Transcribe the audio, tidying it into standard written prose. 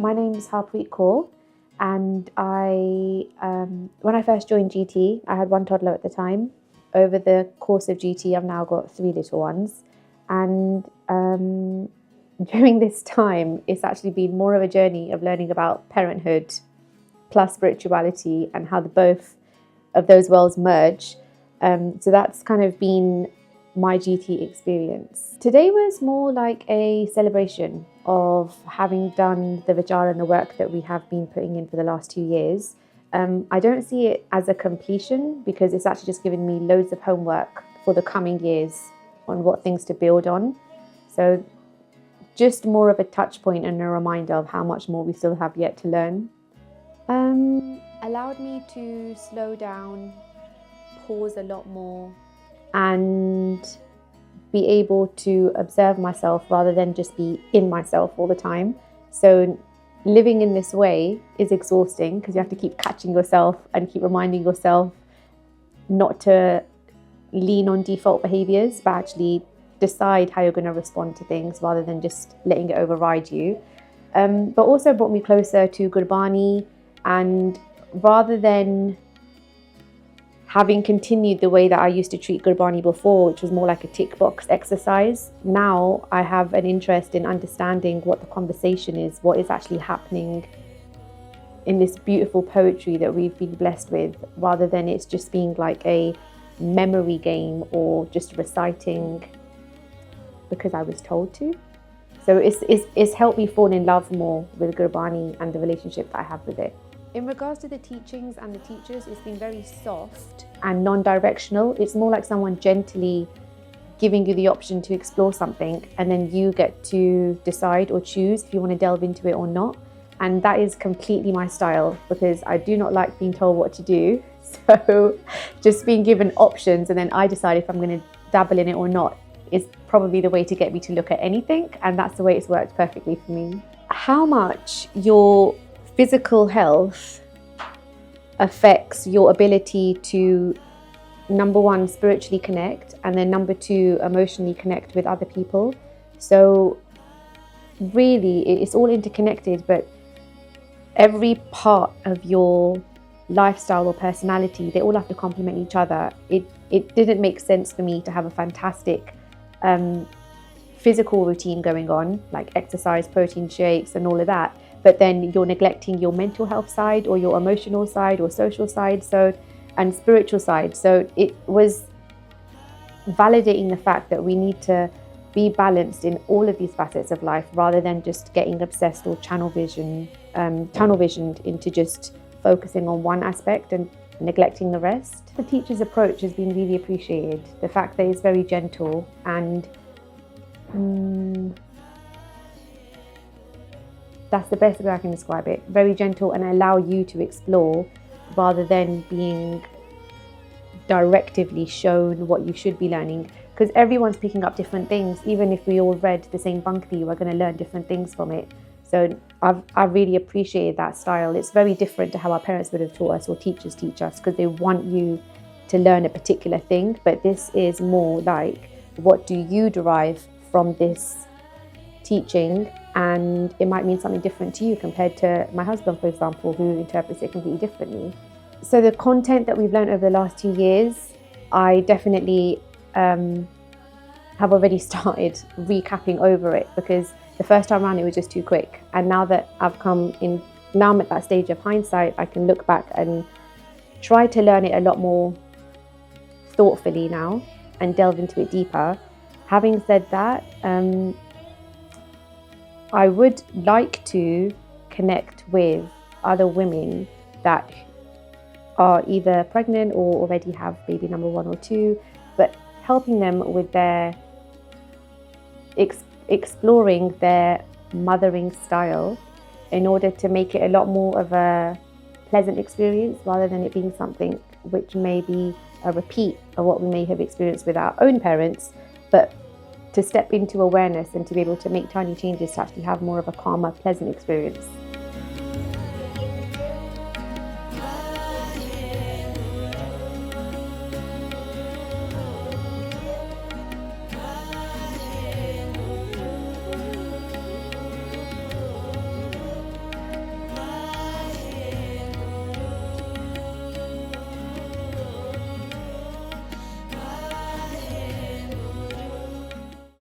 My name's Harpreet Kaur, and when I first joined GT, I had one toddler at the time. Over the course of GT, I've now got 3 little ones, and during this time, it's actually been more of a journey of learning about parenthood plus spirituality and how the both of those worlds merge. So that's kind of been my GT experience. Today was more like a celebration of having done the vichara and the work that we have been putting in for the last 2 years. I don't see it as a completion because it's actually just given me loads of homework for the coming years on what things to build on. So just more of a touch point and a reminder of how much more we still have yet to learn. Allowed me to slow down, pause a lot more, and be able to observe myself rather than just be in myself all the time. So living in this way is exhausting because you have to keep catching yourself and keep reminding yourself not to lean on default behaviors, but actually decide how you're going to respond to things rather than just letting it override you. But also brought me closer to Gurbani, and rather than having continued the way that I used to treat Gurbani before, which was more like a tick box exercise, now I have an interest in understanding what the conversation is, what is actually happening in this beautiful poetry that we've been blessed with, rather than it's just being like a memory game or just reciting because I was told to. So it's helped me fall in love more with Gurbani and the relationship that I have with it. In regards to the teachings and the teachers, it's been very soft and non-directional. It's more like someone gently giving you the option to explore something, and then you get to decide or choose if you want to delve into it or not. And that is completely my style because I do not like being told what to do. So just being given options and then I decide if I'm going to dabble in it or not is probably the way to get me to look at anything. And that's the way it's worked perfectly for me. How much your physical health affects your ability to, number one, spiritually connect, and then number two, emotionally connect with other people. So really, it's all interconnected, but every part of your lifestyle or personality, they all have to complement each other. It didn't make sense for me to have a fantastic physical routine going on, like exercise, protein shakes and all of that, but then you're neglecting your mental health side or your emotional side or social side, and spiritual side. So it was validating the fact that we need to be balanced in all of these facets of life rather than just getting obsessed or tunnel visioned into just focusing on one aspect and neglecting the rest. The teacher's approach has been really appreciated. The fact that it's very gentle and that's the best way I can describe it. Very gentle and allow you to explore rather than being directively shown what you should be learning, because everyone's picking up different things. Even if we all read the same Bhakti, we're going to learn different things from it. So I've really appreciated that style. It's very different to how our parents would have taught us or teachers teach us, because they want you to learn a particular thing. But this is more like, what do you derive from this teaching? And it might mean something different to you compared to my husband, for example, who interprets it completely differently. So the content that we've learned over the last 2 years, I definitely have already started recapping over it, because the first time around it was just too quick. And now that now I'm at that stage of hindsight, I can look back and try to learn it a lot more thoughtfully now and delve into it deeper. Having said that, I would like to connect with other women that are either pregnant or already have baby number 1 or 2, but helping them with their exploring their mothering style in order to make it a lot more of a pleasant experience rather than it being something which may be a repeat of what we may have experienced with our own parents, but to step into awareness and to be able to make tiny changes to actually have more of a calmer, pleasant experience.